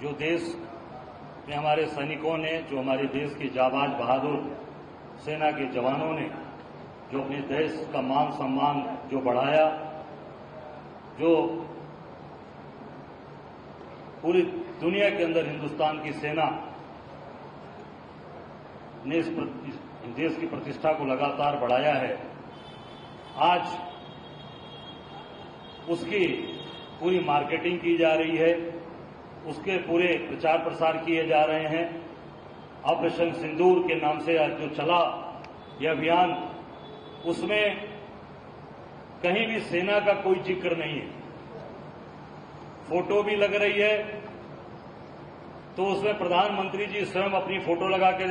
जो देश में हमारे सैनिकों ने, जो हमारे देश की जाबाज बहादुर सेना के जवानों ने जो अपने देश का मान सम्मान जो बढ़ाया, जो पूरी दुनिया के अंदर हिंदुस्तान की सेना ने इस देश की प्रतिष्ठा को लगातार बढ़ाया है, आज उसकी पूरी मार्केटिंग की जा रही है, उसके पूरे प्रचार प्रसार किए जा रहे हैं। ऑपरेशन सिंदूर के नाम से आज जो चला यह अभियान, उसमें कहीं भी सेना का कोई जिक्र नहीं है। फोटो भी लग रही है तो उसमें प्रधानमंत्री जी स्वयं अपनी फोटो लगा के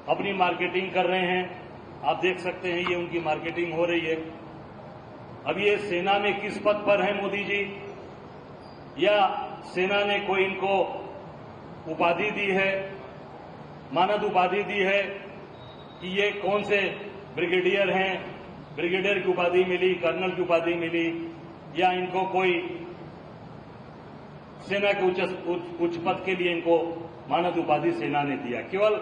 अपनी मार्केटिंग कर रहे हैं। आप देख सकते हैं ये उनकी मार्केटिंग हो रही है। अब ये सेना में किस पद पर हैं मोदी जी, या सेना ने कोई इनको उपाधि दी है, मानद उपाधि दी है कि ये कौन से ब्रिगेडियर हैं, ब्रिगेडियर की उपाधि मिली, कर्नल की उपाधि मिली, या इनको कोई सेना के उच्च पद के लिए इनको मानद उपाधि सेना ने दिया। केवल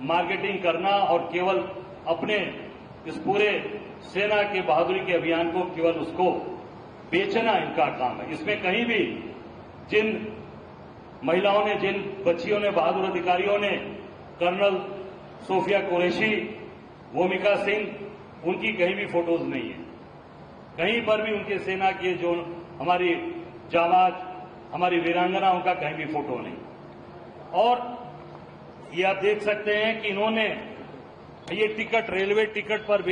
मार्केटिंग करना और केवल अपने इस पूरे सेना के बहादुरी के अभियान को केवल उसको बेचना इनका काम है। इसमें कहीं भी जिन महिलाओं ने, जिन बच्चियों ने, बहादुर अधिकारियों ने, कर्नल सोफिया कुरैशी, भूमिका सिंह, उनकी कहीं भी फोटोज नहीं है। कहीं पर भी उनके सेना के जो हमारी जाबाज, हमारी वीरांगनाओं का कहीं भी फोटो नहीं। और ये आप देख सकते हैं कि इन्होंने ये टिकट, रेलवे टिकट पर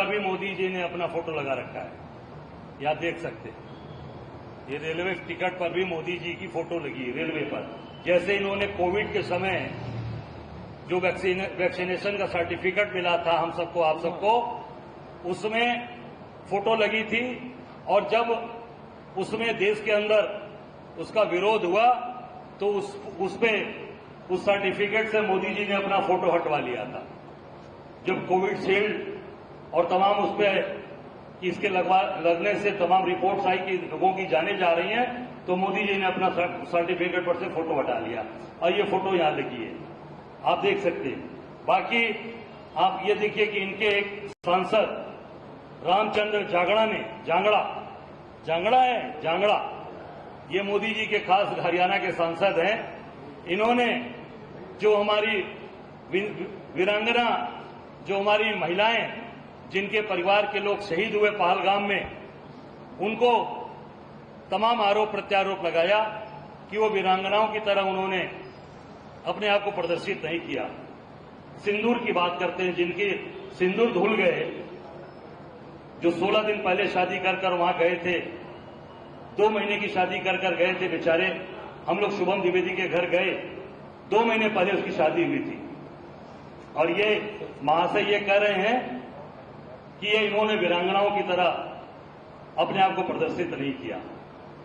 भी मोदी जी ने अपना फोटो लगा रखा है। ये आप देख सकते हैं, ये रेलवे टिकट पर भी मोदी जी की फोटो लगी है रेलवे पर। जैसे इन्होंने कोविड के समय जो वैक्सीनेशन का सर्टिफिकेट मिला था हम सबको, आप सबको, उसमें फोटो लगी थी। और जब उसमें देश के अंदर उसका विरोध हुआ तो उस सर्टिफिकेट से मोदी जी ने अपना फोटो हटवा लिया था। जब कोविडशील्ड और तमाम उस पर इसके लगने से तमाम रिपोर्ट्स आई कि लोगों की जाने जा रही हैं, तो मोदी जी ने अपना सर्टिफिकेट पर से फोटो हटा लिया और ये फोटो यहां लगी है, आप देख सकते हैं। बाकी आप ये देखिए कि इनके एक सांसद रामचंद्र जांगड़ा, ये मोदी जी के खास हरियाणा के सांसद हैं। इन्होंने जो हमारी वीरांगना, जो हमारी महिलाएं, जिनके परिवार के लोग शहीद हुए पहलगाम में, उनको तमाम आरोप प्रत्यारोप लगाया कि वो वीरांगनाओं की तरह उन्होंने अपने आप को प्रदर्शित नहीं किया। सिंदूर की बात करते हैं, जिनके सिंदूर धुल गए, जो 16 दिन पहले शादी कर वहां गए थे, 2 महीने की शादी कर गए थे बेचारे। हम लोग शुभम द्विवेदी के घर गए, 2 महीने पहले उसकी शादी हुई थी। और ये महाशय ये कह रहे हैं कि ये इन्होंने वीरांगनाओं की तरह अपने आप को प्रदर्शित नहीं किया।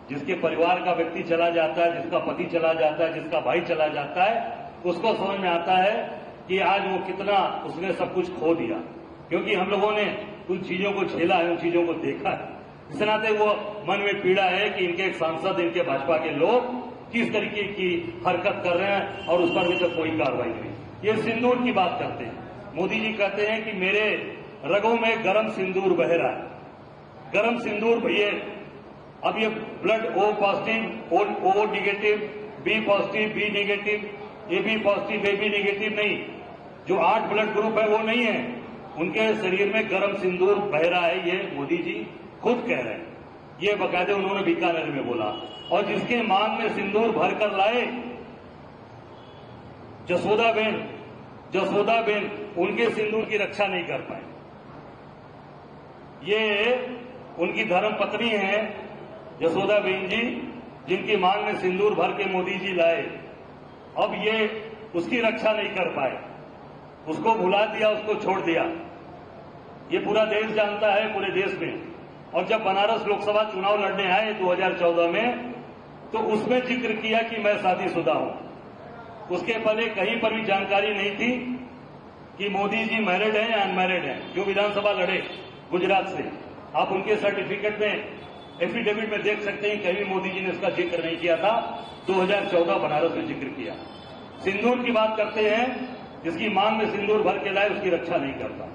जिसके परिवार का व्यक्ति चला जाता है, जिसका पति चला जाता है, जिसका भाई चला जाता है, उसको समझ में आता है कि आज वो कितना उसने सब कुछ खो दिया। क्योंकि हम लोगों ने उन चीजों को झेला है, उन चीजों को देखा है। इस नाते वो मन में पीड़ा है कि इनके एक सांसद, इनके भाजपा के लोग किस तरीके की हरकत कर रहे हैं और उस पर भी तक कोई कार्रवाई नहीं। ये सिंदूर की बात करते हैं। मोदी जी कहते हैं कि मेरे रगों में गरम सिंदूर बह रहा है। गरम सिंदूर भैया, अब ये blood O positive, O negative, B positive, B negative, A B positive, A B negative नहीं, जो 8 ब्लड ग्रुप है वो नहीं है। उनके शरीर में गरम सिंदूर बह रहा है, ये मोदी जी खुद कह रहे हैं। ये बकायदे उन्होंने बीकानेर में बोला। और जिसके मांग में सिंदूर भरकर लाए जसोदाबेन, उनके सिंदूर की रक्षा नहीं कर पाए। ये उनकी धर्म पत्नी है जसोदाबेन जी, जिनकी मांग में सिंदूर भर के मोदी जी लाए। अब ये उसकी रक्षा नहीं कर पाए, उसको भुला दिया, उसको छोड़ दिया। ये पूरा देश जानता है, पूरे देश में। और जब बनारस लोकसभा चुनाव लड़ने आए 2014 में, तो उसमें जिक्र किया कि मैं शादीशुदा हूं। उसके पहले कहीं पर भी जानकारी नहीं थी कि मोदी जी मैरिड हैं या अनमैरिड हैं। जो विधानसभा लड़े गुजरात से, आप उनके सर्टिफिकेट में, एफिडेविट में देख सकते हैं, कहीं भी मोदी जी ने इसका जिक्र नहीं किया था। 2014 बनारस में जिक्र किया। सिंदूर की बात करते हैं, जिसकी मांग में सिंदूर भर के लाए उसकी रक्षा नहीं करता।